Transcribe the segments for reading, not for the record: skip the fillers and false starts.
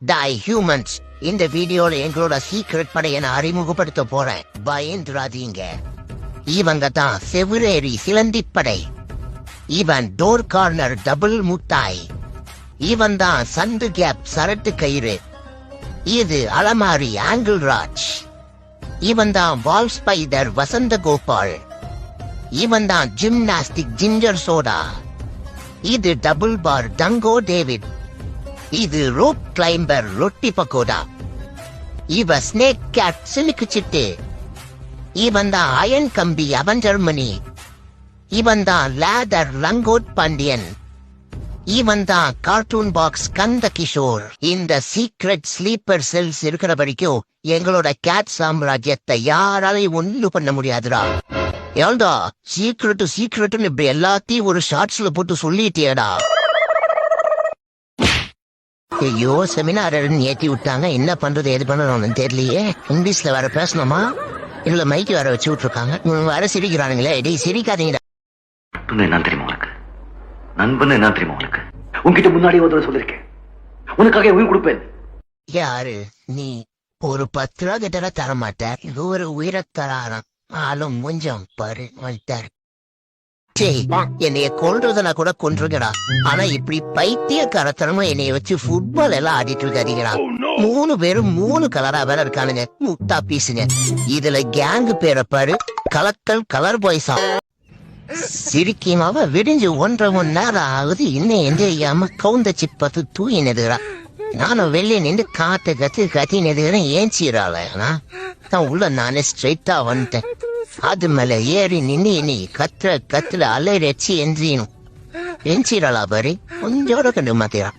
டாய் humans, இந்த வீடியோல எங்களோட சீக்ரெட் படையை நான் அறிமுகப்படுத்த போறேன். பயந்துராதீங்க. இவங்க தான் பிப்ரவரி சிலந்திப்படை. இவன் டோர் கார்னர் டபுள் முட்டாய். இவன் தான் சந்து கேப் சரட்டு கயிறு. இது அலமாரி ஆங்கிள் ராஜ். இவன் தான் வால் ஸ்பைடர் வசந்த கோபால். இவன் தான் ஜிம்னாஸ்டிக் ஜிஞ்சர் சோடா. இது டபுள் பார் டங்கோ டேவிட். இது ரோப் கிளைம்பர் ரொட்டி பக்கோடா. இவ ஸ்னேக் கேட் சிலுக்கு சிட்டு. இவன் தான் அயன் கம்பி அவஞ்சர் மணி. இவன் தான் லேதர் லங்கோட் பாண்டியன். இவன் தான் கார்ட்டூன் பாக்ஸ் கந்த கிஷோர். இந்த சீக்ரெட் ஸ்லீப்பர் செல்ஸ் இருக்கிற வரைக்கும் எங்களோட கேட் சாம்ராஜ்யத்தை யாராலையும் ஒண்ணு பண்ண முடியாதுடா. ஏண்டா சீக்ரெட்னு இப்படி எல்லாத்தையும் ஒரு ஷார்ட்ஸ்ல போட்டு சொல்லிட்டியடா. ஐயோ, செமினார் ஏற்றி விட்டாங்க. என்ன பண்றது எது பண்ணணும்னு தெரியலையே. இங்கிலீஷ்ல வேற பேசணுமா இல்ல மைக்கு வேற வச்சு விட்டுருக்காங்க. வேற சிரிக்கிறானுங்களே. டேய் சிரிக்காதீங்கடா. என்ன தெரியுமா உனக்கு? நண்பன் என்ன தெரியுமா உனக்கு? உன்கிட்ட முன்னாடி ஒரு சொல்லிருக்கேன், உனக்காக உயிர் கொடுப்பேன். யாரு நீ? ஒரு 10 ரூபா கிட்ட தர மாட்டார். இது ஒரு உயிரத்தராரம் ஆளும் கொஞ்சம் பாரு வந்துட்டாரு. என்னைய கொல்றதுனா கூட கொன்றுங்கடா. ஆனா இப்படி பைத்தியக்காரத்தனமா என்னைய வச்சு ஃபுட்பால் எல்லாம் ஆடிட்டு இருக்காதீங்கடா. 3 பேரும் 3 கலரா வேற இருக்கானுங்க. முட்டா பீசுங்க. இதுல கேங்கு பேரை பாரு, கலக்கல் கலர் பாய்ஸா. சிரிக்கிமாவ விடிஞ்சு 1.5 மணி நேரம் ஆகுது. இன்னும் எந்திரிக்காம கவுந்த சிப்பத்து தூய் நெதுகிறா. நானும் வெளியே நின்று காத்து கத்தி நெதுகிறேன். ஏன் சீராள தான் உள்ள நானே ஸ்ட்ரெயிட்டா வந்துட்டேன். அது மேல ஏறி நின்னு நீ கத்துல அலைரச்சி எந்திரியும். எஞ்சிரலா பாரு, கொஞ்சோட கண்டு மாத்திரா.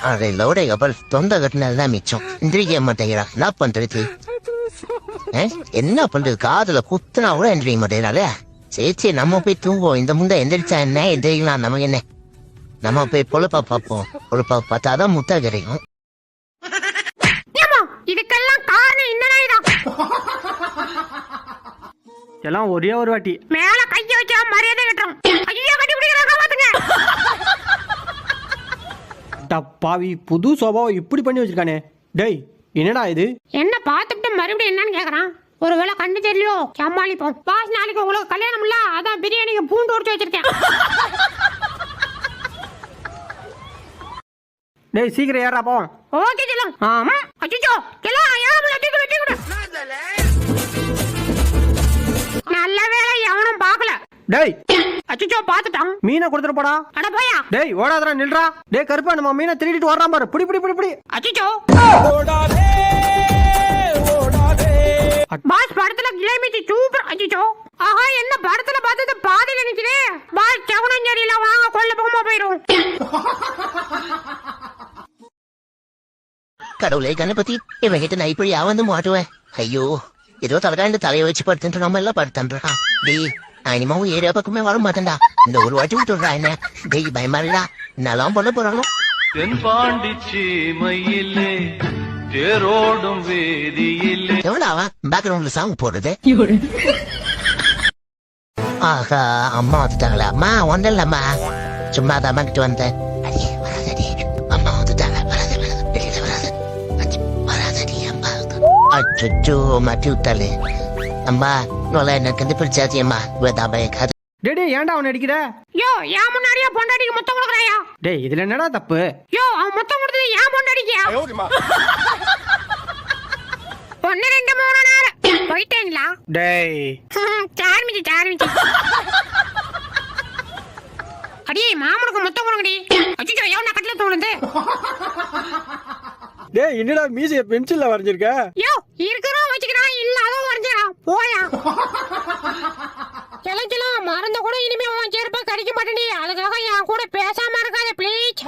அதோட கப்பல் தொண்டை கட்டினதுதான் மிச்சம். எந்திரிக்க மாட்டேங்கிறா. என்ன பண்றது? என்ன பண்றது? காதுல குத்துனா கூட எந்திரிக்க மாட்டேங்கிறாளே. சரி நம்ம போய் தூங்குவோம். இந்த முண்டை எந்திரிச்சா என்ன, எந்திரிக்கலாம் நமக்கு என்ன. நம்ம போய் பொழுப்பா பார்ப்போம். பொழுப்பா பார்த்தாதான் முட்டை கிடைக்கும். இதுக்கெல்லாம் காரணம் என்னடா? எல்லாம் ஒரே ஒரு வாட்டி மேல கைய வச்சா மரியாதை கட்டறோம். ஐயோ கட்டி பிடிக்கறாங்க பாத்துங்க. டப்பாவி, புது சோபாவை இப்படி பண்ணி வச்சிருக்கானே. டேய் என்னடா இது? என்ன பார்த்துட்டு மறுபடியும் என்னன்னு கேக்குறான். ஒருவேளை கண்ணு தெரியலையோ? சமாளிப்போம். பாஸ் நாளைக்கு உங்களுக்கு கல்யாணம் இல்ல, அதான் பிரியாணிக்கு பூண்டு உரிச்சு வச்சிருக்கேன். டேய் சீக்கிரம் ஏறா போ. ஓகே செல்லம். ஆமா அச்சோ செல்லம் ஏறமுல டிக்கு. நல்ல வேளை எவனும் பார்க்கல. டேய் அச்சோ பாத்துட்டான். மீனை கொடுத்துட்டு போடா. அட போயா. டேய் ஓடாதடா, நில்றா. டேய் கருப்பா, நம்ம மீனை திருடிட்டு வர்றான் பாரு. புடி. அச்சோ பாஸ் படத்துல கிளைமேட் சூப்பர். அச்சோ ஆஹா, என்ன படத்துல பார்த்தது பாதியில நிக்குதே. பாஸ் செவனஞ்சேரியில வாங்க, கொல்ல போகுமா போயிரும். கடவுளே கணபதி, இவங்கிட்ட நான் இப்படி வந்து மாட்டுவேன். ஐயோ, ஏதோ தலைகாண்டு தலையை வச்சு படுத்துட்டு நம்ம எல்லாம் படுத்துறான். டேய் நான் இனிமாவும் ஏரியா பக்கமே வர மாட்டேன்டா. இந்த ஒரு வாட்டி விட்டுடுறா என்ன. டேய் பயமாடா, என்னெல்லாம் பண்ண போறானோ. எவ்வளவு பேக்ரவுண்ட்ல சாங் போடுறது. ஆஹா, அம்மா வந்துட்டாங்களா? அம்மா ஒன்றும் இல்லம்மா, சும்மா தான் அம்மா கிட்ட வந்தேன். அம்மா வந்துட்டாங்க. அச்சோ மாட்டி விட்டாலே. அம்மா நோல என்ன கண்டுபிடிச்சாச்சு. அம்மா கதை. டேய் ஏன்டா அவனை அடிக்கிற? யோ ஏன் முன்னாடியே பொண்டாடிக்கு மொத்தம் கொடுக்குறாயா? டேய் இதுல என்னடா தப்பு? யோ அவன் மொத்தம் கொடுத்தது ஏன் பொண்டாடிக்கியா? 1 2 3 4 போயிட்டேங்களா? டேய் சார்மிச்சு அடியே மாமனுக்கு மொத்தம் கொடுங்கடி. அச்சோ எவனா கட்டில தோணுது. டேய் என்னடா மீசைய பென்சில்ல வரைஞ்சிருக்க? யோ இருக்கறோம் வச்சுக்கறான், இல்லாதோ வரைஞ்சறான். போயா செலச்சலாம் மறந்த கூட இனிமே உன் செருப்ப கடிக்க மாட்டேன்டி. அதுக்காக என் கூட பேசாம இருக்காத ப்ளீஸ்.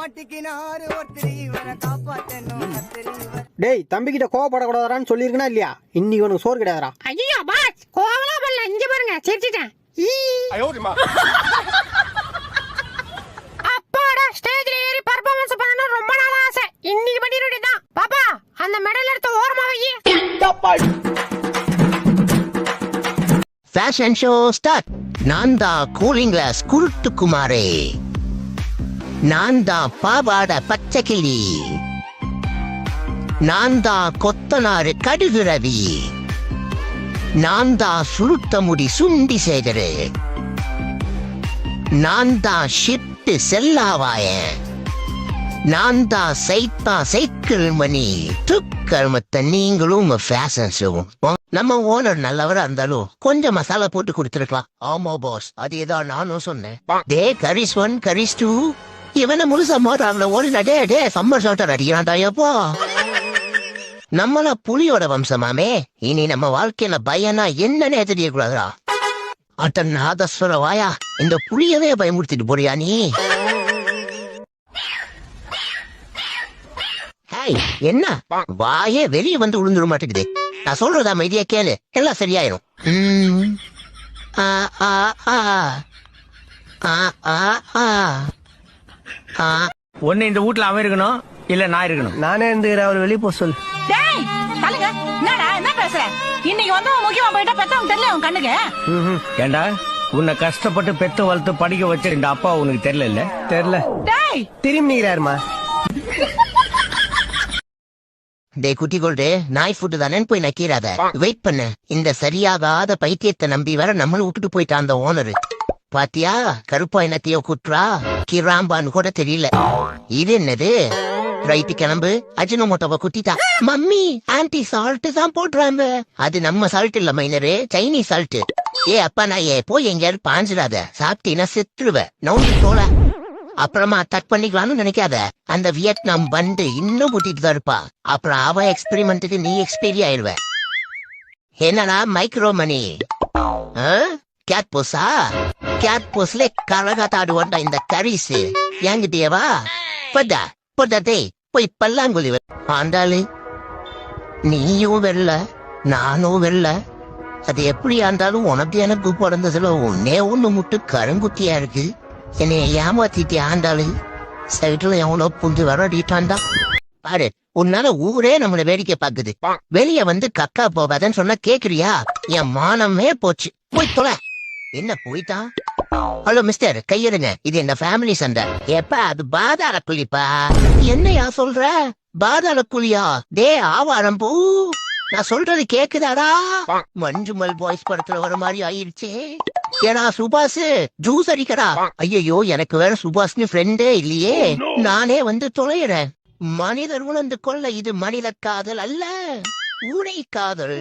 டேய் தம்பி கிட்ட கோவப்பட கூடாதான்னு சொல்லிருக்கனா இல்லையா? இன்னைக்கு உனக்கு சோறு கிடையாதுடா. ஐயோ பாஸ் கோவலாம் பண்ணல. இங்க பாருங்க சிரிச்சிட்டேன். அப்பாடா, ஸ்டேஜ்ல ஏறி பெர்ஃபார்மன்ஸ் பண்ணனும் ரொம்ப நாள் ஆசை. இன்னைக்கு பண்ணிடுடி தான். பாப்பா அந்த மெடல் எடுத்து ஓரமா வை. Fashion show start. நான் தான் கூலிங் கிளாஸ் குருட்டு குமாரே. நான் தான் பாவாட பச்சை கிளி, நான் தான் கொத்தனாரு கடுகு ரவி, நான் தான் சுருட்ட முடி சுண்டி சேகரு, நான் தான் ஷிப்ட் செல்லாவாயன், நான் தான் சைக்கிள் மணி துக்கர்மத்தை நீங்களும் உங்க ஃபேஷன் ஷோவும். நம்ம ஓனர் நல்லவரா இருந்தாலும் கொஞ்சம் மசாலா போட்டு கொடுத்துருக்கலாம். ஆமா பாஸ், அதேதான் நானும் சொன்னேன். டே கரிஸ் 1 கரிஸ் 2 இவனை முழுசா மோட்டாங்கள ஓடினா டே சம்மர் ஷாட்டர் அடிக்கிறான்டா எப்போ. நம்மள புலியோட வம்சமாமே, இனி நம்ம வாழ்க்கையில பயனா என்னன்னே தெரியக்கூடாதுடா. அட்டன் நாதஸ்வர வாயா, இந்த புலியவே பயமுறுத்திட்டு போறியா நீ? என்ன வாயே வெளியே வந்து விழுந்துட மாட்டேங்குது. நான் சொல்றதா மைதியா கேளு, எல்லாம் சரியாயிரும். ஒண்ணு இந்த வீட்டுல அவன் இருக்கணும், இல்ல நான் இருக்கணும். நானே இருந்துக்கிறேன், அவர் வெளியே போக சொல்லு. டேய் தலங்க என்னடா என்ன பேசுற? இன்னைக்கு வந்து முக்கியமா போயிட்டா பெத்தவங்க தெரியல உன் கண்ணுக்கு. ஏண்டா உன்னை கஷ்டப்பட்டு பெத்து வளர்த்து படிக்க வச்ச இந்த அப்பா உனக்கு தெரியல இல்ல? தெரியல. டேய் திரும்பி நிக்கிறாருமா. டே குட்டி கோல்டு, நாய் ஃபுட்டு தானே போய் நக்கீராத. வெயிட் பண்ணு, இந்த சரியாகாத பைத்தியத்தை நம்பி வர நம்மள விட்டுட்டு போயிட்டான் அந்த ஓனரு. பாத்தியா கருப்பா என்னத்தையோ குற்றா கிராம்பான்னு கூட தெரியல. இது என்னது? ரைட்டு கிளம்பு, அஜினோமோட்டோவை குத்திட்டா. மம்மி ஆன்டி சால்ட் தான் போடுறாங்க. அது நம்ம சால்ட் இல்ல மைனரு, சைனீஸ் சால்ட். ஏ அப்பா நான் போய் எங்கேயாவது பாஞ்சிடாத, சாப்பிட்டீங்கன்னா செத்துருவ நவுண்டு தோல. அப்புறமா டக் பண்ணிக்கலாம்னு நினைக்காத, அந்த வியட்நாம் பண்டு இன்னும் கூட்டிட்டு தான் இருப்பா. அப்புறம் அவ எக்ஸ்பெரிமெண்ட்டுக்கு நீ எக்ஸ்பீரி ஆயிடுவ. என்னடா மைக்ரோ மணி கேட் போஸா? கேட் போஸ்ல கரகாத்தாடுவான்டா இந்த கரிசு. என்கிட்டயவா பதா பொதே போய் பல்லாங்குழி ஆண்டாளு. நீயும் வெல்ல நானும் வெல்ல, அது எப்படி ஆண்டாலும் உனக்கு எனக்கு பிறந்ததுல ஒன்னே ஒண்ணு முட்டு கருங்குத்தியா இருக்கு. என்னைய ஏமாத்திட்டு ஆண்டாளு சைட்டுல எவனோ புந்து வரடிட்டான்டா பாரு. உன்னால ஊரே நம்மள வேடிக்கை பாக்குது. வெளிய வந்து கக்கா போகாதன்னு சொன்னா கேக்குறியா? என் மானமே போச்சு. போய் தொலை. என்ன போயிட்டான்? ஹலோ மிஸ்டர், கையெடுங்க, இது என்ன ஃபேமிலி சண்டை. எப்ப அது பாதாள குழிப்பா. என்னையா சொல்ற? பாதாள குழியா? டே ஆவாரம் பூ, நான் சொல்றது கேக்குதாடா? மஞ்சுமல் பாய்ஸ் படத்துல வர மாதிரி ஆயிருச்சே. ஏடா சுபாஷ், ஜூஸ் அடிக்கடா. ஐயோ எனக்கு வேற சுபாஷ்னு ஃப்ரெண்டே இல்லையே, நானே வந்து தொலைறேன். மனிதர் உணர்ந்து கொள்ள இது மனித காதல் அல்ல, ஊனை காதல்.